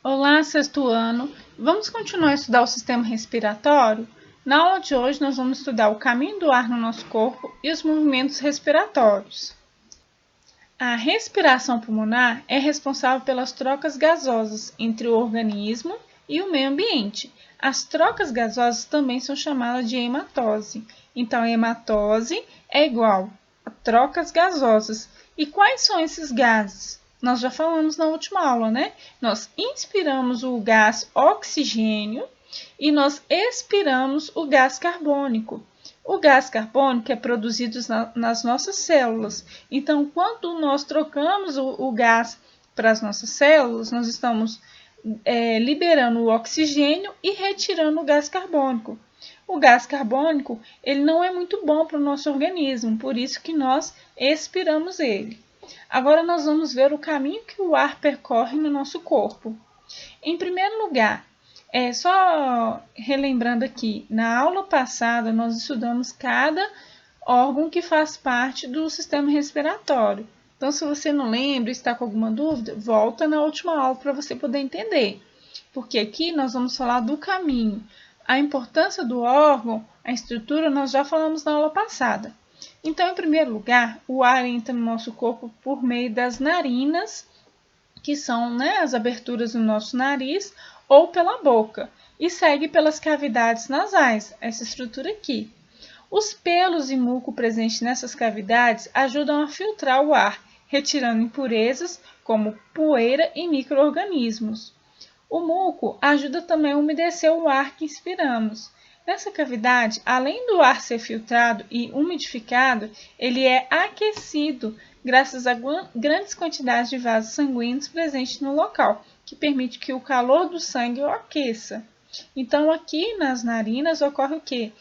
Olá, sexto ano! Vamos continuar a estudar o sistema respiratório? Na aula de hoje, nós vamos estudar o caminho do ar no nosso corpo e os movimentos respiratórios. A respiração pulmonar é responsável pelas trocas gasosas entre o organismo e o meio ambiente. As trocas gasosas também são chamadas de hematose. Então, a hematose é igual a trocas gasosas. E quais são esses gases? Nós já falamos na última aula, né? Nós inspiramos o gás oxigênio e nós expiramos o gás carbônico. O gás carbônico é produzido nas nossas células. Então, quando nós trocamos o gás para as nossas células, nós estamos liberando o oxigênio e retirando o gás carbônico. O gás carbônico ele não é muito bom para o nosso organismo, por isso que nós expiramos ele. Agora nós vamos ver o caminho que o ar percorre no nosso corpo. Em primeiro lugar, só relembrando aqui, na aula passada nós estudamos cada órgão que faz parte do sistema respiratório. Então, se você não lembra, está com alguma dúvida, volta na última aula para você poder entender. Porque aqui nós vamos falar do caminho. A importância do órgão, a estrutura, nós já falamos na aula passada. Então, em primeiro lugar, o ar entra no nosso corpo por meio das narinas, que são as aberturas do nosso nariz, ou pela boca, e segue pelas cavidades nasais, essa estrutura aqui. Os pelos e muco presentes nessas cavidades ajudam a filtrar o ar, retirando impurezas como poeira e micro-organismos. O muco ajuda também a umedecer o ar que inspiramos. Nessa cavidade, além do ar ser filtrado e umidificado, ele é aquecido graças a grandes quantidades de vasos sanguíneos presentes no local, que permite que o calor do sangue o aqueça. Então, aqui nas narinas ocorre o quê?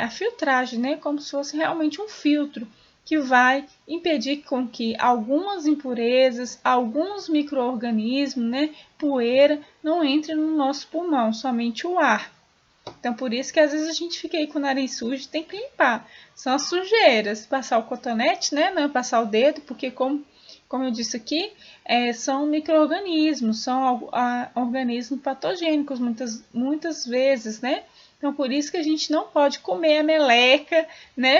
A filtragem, como se fosse realmente um filtro, que vai impedir com que algumas impurezas, alguns micro-organismos, poeira, não entrem no nosso pulmão, somente o ar. Então, por isso que às vezes a gente fica aí com o nariz sujo e tem que limpar. São as sujeiras. Passar o cotonete, não passar o dedo, porque como eu disse aqui, são micro-organismos, são organismos patogênicos muitas vezes, Então, por isso que a gente não pode comer a meleca,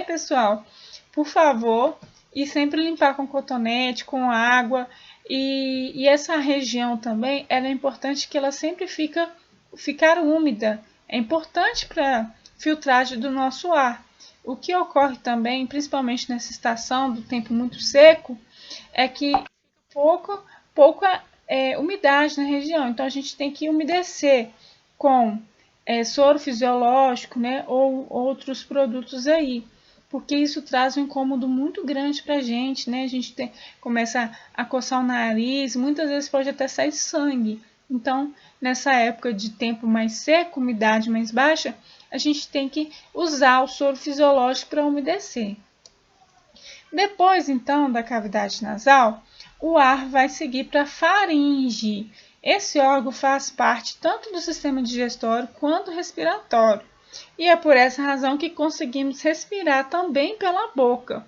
pessoal? Por favor, e sempre limpar com cotonete, com água. E essa região também, ela é importante que ela sempre ficar úmida. É importante para a filtragem do nosso ar. O que ocorre também, principalmente nessa estação do tempo muito seco, é que pouca umidade na região. Então, a gente tem que umedecer com soro fisiológico, ou outros produtos aí, porque isso traz um incômodo muito grande para a gente, A gente começa a coçar o nariz, muitas vezes pode até sair sangue. Então, nessa época de tempo mais seco, umidade mais baixa, a gente tem que usar o soro fisiológico para umedecer. Depois, então, da cavidade nasal, o ar vai seguir para a faringe. Esse órgão faz parte tanto do sistema digestório quanto respiratório. E é por essa razão que conseguimos respirar também pela boca,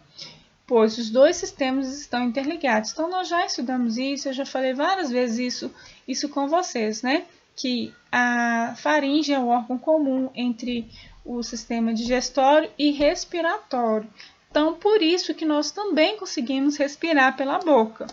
pois os dois sistemas estão interligados. Então, nós já estudamos isso, eu já falei várias vezes isso com vocês, Que a faringe é o órgão comum entre o sistema digestório e respiratório. Então, por isso que nós também conseguimos respirar pela boca.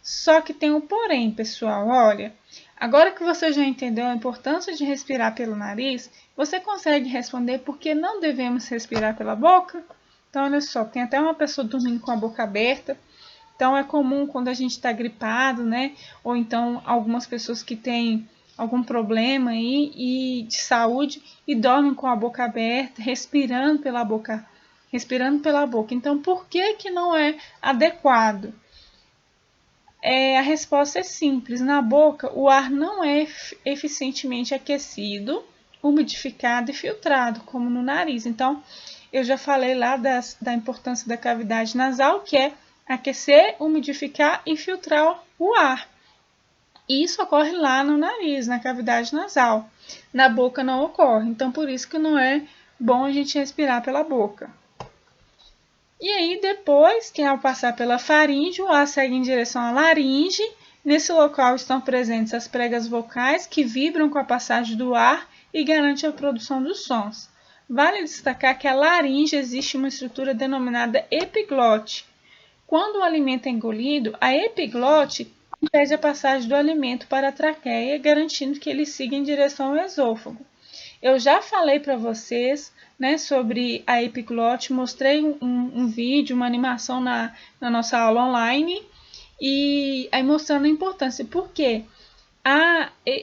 Só que tem um porém, pessoal, olha. Agora que você já entendeu a importância de respirar pelo nariz, você consegue responder por que não devemos respirar pela boca? Então, olha só, tem até uma pessoa dormindo com a boca aberta. Então, é comum quando a gente está gripado, Ou então, algumas pessoas que têm algum problema aí de saúde e dormem com a boca aberta, respirando pela boca. Então, por que não é adequado? A resposta é simples. Na boca, o ar não é eficientemente aquecido, umidificado e filtrado, como no nariz. Então, eu já falei lá da importância da cavidade nasal, que é aquecer, umidificar e filtrar o ar. E isso ocorre lá no nariz, na cavidade nasal. Na boca não ocorre. Então, por isso que não é bom a gente respirar pela boca. E aí, depois que ao passar pela faringe, o ar segue em direção à laringe, Nesse local estão presentes as pregas vocais, que vibram com a passagem do ar e garantem a produção dos sons. Vale destacar que a laringe existe uma estrutura denominada epiglote. Quando o alimento é engolido, a epiglote impede a passagem do alimento para a traqueia, garantindo que ele siga em direção ao esôfago. Eu já falei para vocês, né, sobre a epiglote, mostrei um vídeo, uma animação na nossa aula online, e aí mostrando a importância. Por quê?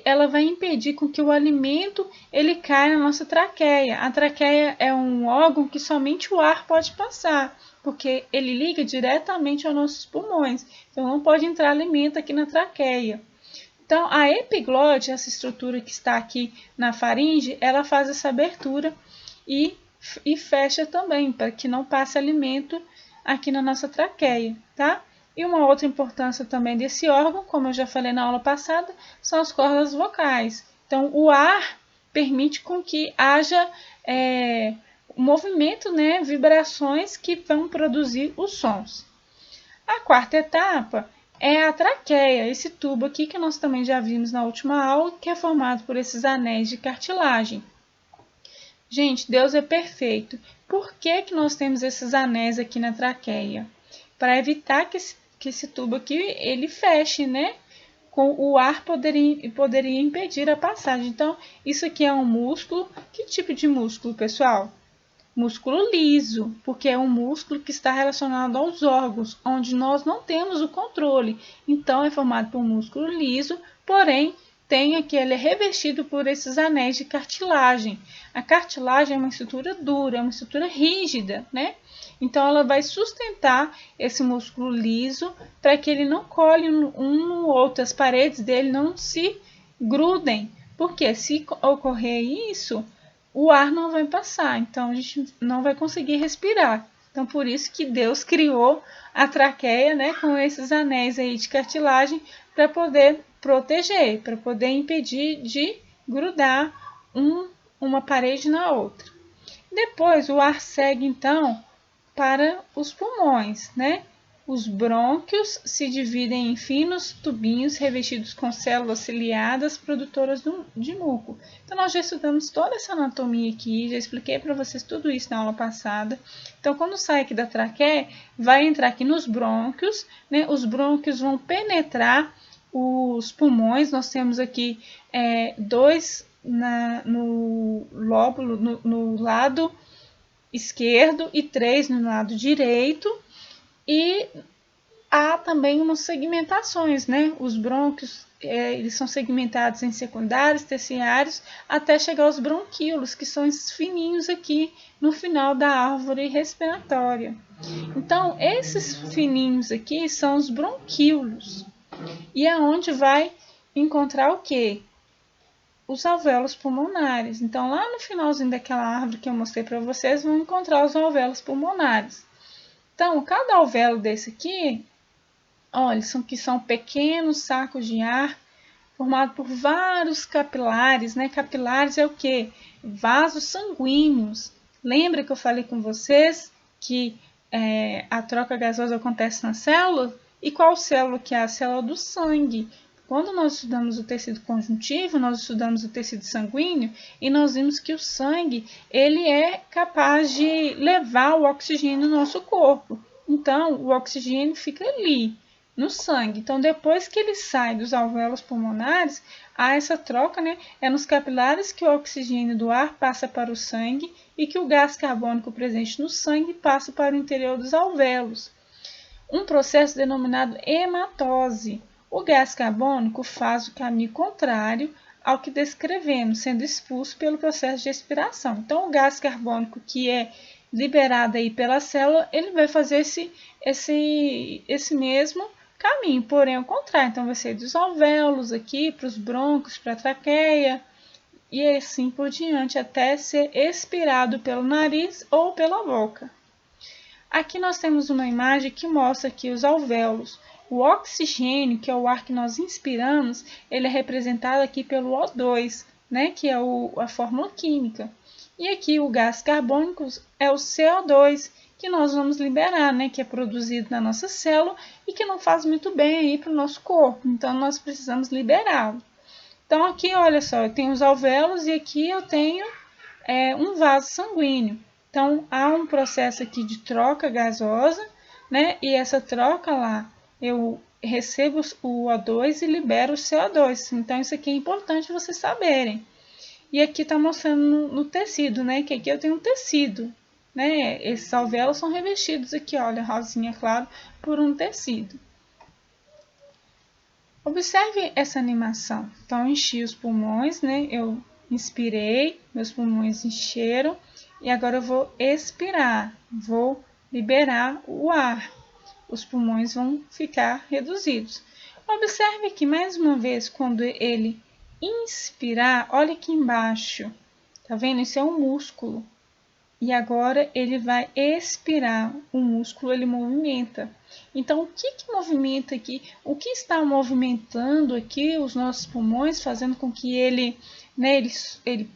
Ela vai impedir com que o alimento ele caia na nossa traqueia. A traqueia é um órgão que somente o ar pode passar, porque ele liga diretamente aos nossos pulmões. Então não pode entrar alimento aqui na traqueia. Então a epiglote, essa estrutura que está aqui na faringe, ela faz essa abertura e fecha também, para que não passe alimento aqui na nossa traqueia, tá? E uma outra importância também desse órgão, como eu já falei na aula passada, são as cordas vocais. Então, o ar permite com que haja movimento, né, vibrações que vão produzir os sons. A quarta etapa é a traqueia, esse tubo aqui que nós também já vimos na última aula, que é formado por esses anéis de cartilagem. Gente, Deus é perfeito. Por que nós temos esses anéis aqui na traqueia? Para evitar que esse tubo aqui ele feche, né? Com o ar poderia impedir a passagem. Então, isso aqui é um músculo. Que tipo de músculo, pessoal? Músculo liso, porque é um músculo que está relacionado aos órgãos, onde nós não temos o controle. Então, é formado por um músculo liso, porém, ele é revestido por esses anéis de cartilagem. A cartilagem é uma estrutura dura, é uma estrutura rígida, né? Então, ela vai sustentar esse músculo liso para que ele não cole um no outro, as paredes dele não se grudem. Porque se ocorrer isso, o ar não vai passar, então a gente não vai conseguir respirar. Então, por isso que Deus criou a traqueia, né, com esses anéis aí de cartilagem para poder proteger, para poder impedir de grudar uma parede na outra. Depois, o ar segue, então, para os pulmões, né? Os brônquios se dividem em finos tubinhos revestidos com células ciliadas produtoras de muco. Então, nós já estudamos toda essa anatomia aqui, já expliquei para vocês tudo isso na aula passada. Então, quando sai aqui da traqueia, vai entrar aqui nos brônquios, né? Os brônquios vão penetrar os pulmões. Nós temos aqui dois no lóbulo, no lado esquerdo e 3 no lado direito, e há também umas segmentações, né? Os brônquios, eles são segmentados em secundários, terciários, até chegar aos bronquíolos, que são esses fininhos aqui no final da árvore respiratória. Então, esses fininhos aqui são os bronquíolos. E aonde vai encontrar o quê? Os alvéolos pulmonares. Então, lá no finalzinho daquela árvore que eu mostrei para vocês, vão encontrar os alvéolos pulmonares. Então, cada alvéolo desse aqui, olha, são pequenos sacos de ar formados por vários capilares, né? Capilares é o quê? Vasos sanguíneos. Lembra que eu falei com vocês que a troca gasosa acontece na célula? E qual célula que é? A célula do sangue. Quando nós estudamos o tecido conjuntivo, nós estudamos o tecido sanguíneo e nós vimos que o sangue ele é capaz de levar o oxigênio no nosso corpo. Então, o oxigênio fica ali, no sangue. Então, depois que ele sai dos alvéolos pulmonares, há essa troca, né? É nos capilares que o oxigênio do ar passa para o sangue e que o gás carbônico presente no sangue passa para o interior dos alvéolos. Um processo denominado hematose. O gás carbônico faz o caminho contrário ao que descrevemos, sendo expulso pelo processo de expiração. Então, o gás carbônico que é liberado aí pela célula, ele vai fazer esse mesmo caminho, porém ao contrário. Então, vai ser dos alvéolos aqui para os brônquios, para a traqueia e assim por diante, até ser expirado pelo nariz ou pela boca. Aqui nós temos uma imagem que mostra aqui os alvéolos. O oxigênio, que é o ar que nós inspiramos, ele é representado aqui pelo O2, né, que é a fórmula química. E aqui o gás carbônico é o CO2, que nós vamos liberar, né, que é produzido na nossa célula e que não faz muito bem aí para o nosso corpo. Então, nós precisamos liberá-lo. Então, aqui, olha só, eu tenho os alvéolos e aqui eu tenho um vaso sanguíneo. Então, há um processo aqui de troca gasosa, né, e essa troca lá, eu recebo o O2 e libero o CO2. Então, isso aqui é importante vocês saberem. E aqui está mostrando no tecido, né? Que aqui eu tenho um tecido, né? Esses alvéolos são revestidos aqui, olha, rosinha, claro, por um tecido. Observe essa animação. Então, enchi os pulmões, né? Eu inspirei, meus pulmões encheram. E agora eu vou expirar, vou liberar o ar. Os pulmões vão ficar reduzidos. Observe aqui, mais uma vez, quando ele inspirar, olha aqui embaixo, tá vendo? Isso é um músculo. E agora ele vai expirar, o músculo ele movimenta. Então, o que movimenta aqui? O que está movimentando aqui os nossos pulmões, fazendo com que ele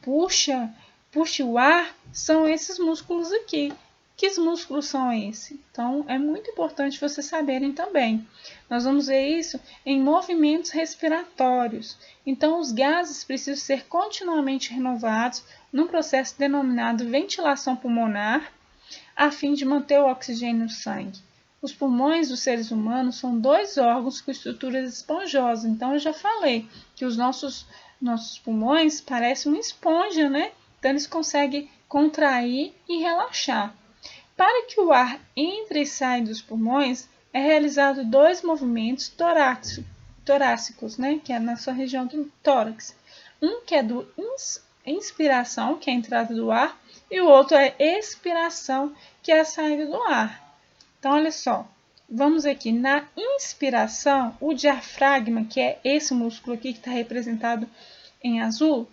puxe o ar, são esses músculos aqui. Que músculos são esses? Então, é muito importante vocês saberem também. Nós vamos ver isso em movimentos respiratórios. Então, os gases precisam ser continuamente renovados num processo denominado ventilação pulmonar, a fim de manter o oxigênio no sangue. Os pulmões dos seres humanos são 2 órgãos com estruturas esponjosas. Então, eu já falei que os nossos pulmões parecem uma esponja, né? Então, eles conseguem contrair e relaxar. Para que o ar entre e saia dos pulmões, é realizado 2 movimentos torácicos, né, que é na sua região do tórax. Um que é do inspiração, que é a entrada do ar, e o outro é expiração, que é a saída do ar. Então, olha só, vamos aqui, na inspiração, o diafragma, que é esse músculo aqui que está representado em azul,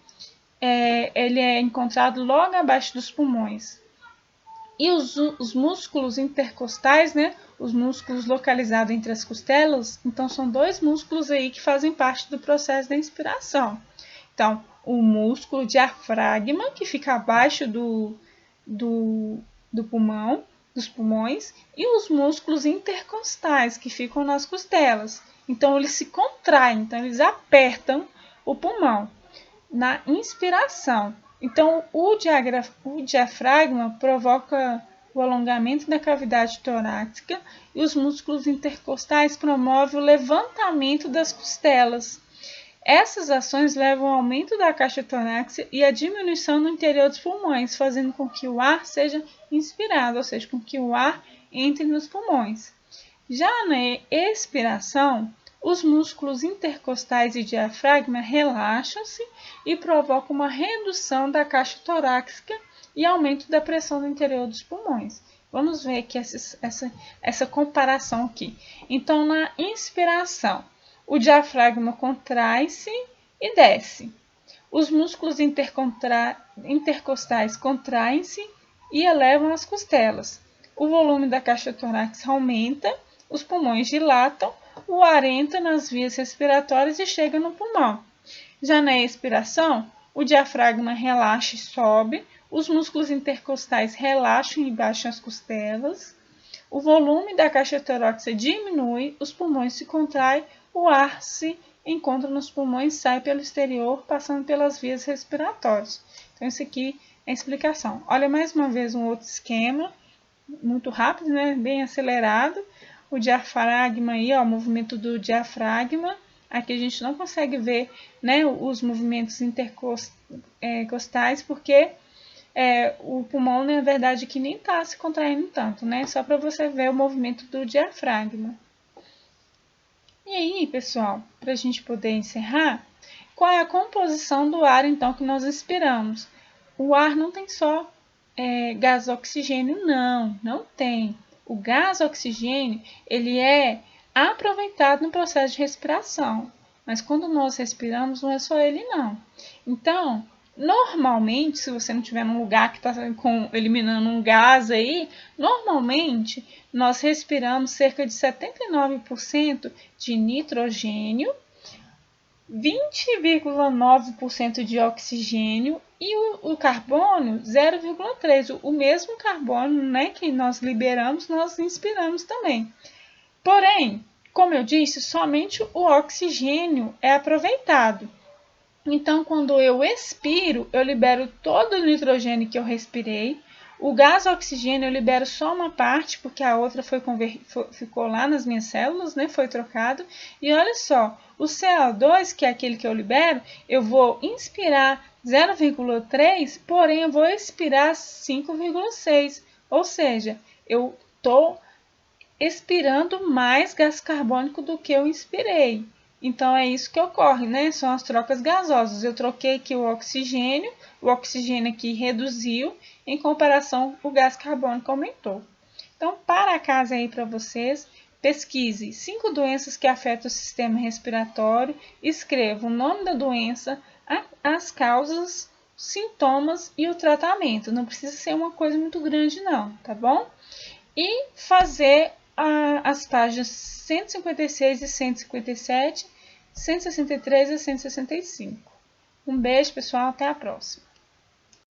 ele é encontrado logo abaixo dos pulmões. E os músculos intercostais, né? Os músculos localizados entre as costelas, então são 2 músculos aí que fazem parte do processo da inspiração. Então, o músculo diafragma, que fica abaixo do pulmão, dos pulmões, e os músculos intercostais, que ficam nas costelas. Então, eles se contraem, então eles apertam o pulmão na inspiração. Então, o diafragma provoca o alongamento da cavidade torácica e os músculos intercostais promovem o levantamento das costelas. Essas ações levam ao aumento da caixa torácica e à diminuição no interior dos pulmões, fazendo com que o ar seja inspirado, ou seja, com que o ar entre nos pulmões. Já na expiração, os músculos intercostais e diafragma relaxam-se e provocam uma redução da caixa torácica e aumento da pressão no interior dos pulmões. Vamos ver aqui essa comparação aqui. Então, na inspiração, o diafragma contrai-se e desce. Os músculos intercostais contraem-se e elevam as costelas. O volume da caixa torácica aumenta, os pulmões dilatam, o ar entra nas vias respiratórias e chega no pulmão. Já na expiração, o diafragma relaxa e sobe, os músculos intercostais relaxam e baixam as costelas, o volume da caixa torácica diminui, os pulmões se contraem, o ar se encontra nos pulmões e sai pelo exterior, passando pelas vias respiratórias. Então, isso aqui é a explicação. Olha mais uma vez um outro esquema, muito rápido, né? Bem acelerado. O diafragma aí, ó, o movimento do diafragma. Aqui a gente não consegue ver, né, os movimentos intercostais, porque o pulmão, na verdade, que nem está se contraindo tanto, né? Só para você ver o movimento do diafragma. E aí, pessoal, para a gente poder encerrar, qual é a composição do ar, então, que nós expiramos? O ar não tem só gás oxigênio, não tem. O gás oxigênio, ele é aproveitado no processo de respiração, mas quando nós respiramos, não é só ele, não. Então, normalmente, se você não estiver num lugar que está eliminando um gás aí, normalmente nós respiramos cerca de 79% de nitrogênio, 20,9% de oxigênio e o carbono 0,3%. O mesmo carbono, né, que nós liberamos, nós inspiramos também. Porém, como eu disse, somente o oxigênio é aproveitado. Então, quando eu expiro, eu libero todo o nitrogênio que eu respirei. O gás oxigênio eu libero só uma parte, porque a outra ficou lá nas minhas células, né? Foi trocado. E olha só, o CO2, que é aquele que eu libero, eu vou inspirar 0,3, porém eu vou expirar 5,6. Ou seja, eu estou expirando mais gás carbônico do que eu inspirei. Então, é isso que ocorre, né? São as trocas gasosas. Eu troquei aqui o oxigênio aqui reduziu, em comparação, o gás carbônico aumentou. Então, para casa aí para vocês, pesquise 5 doenças que afetam o sistema respiratório, escreva o nome da doença, as causas, sintomas e o tratamento. Não precisa ser uma coisa muito grande não, tá bom? E fazer as páginas 156 e 157, 163 e 165. Um beijo, pessoal, até a próxima.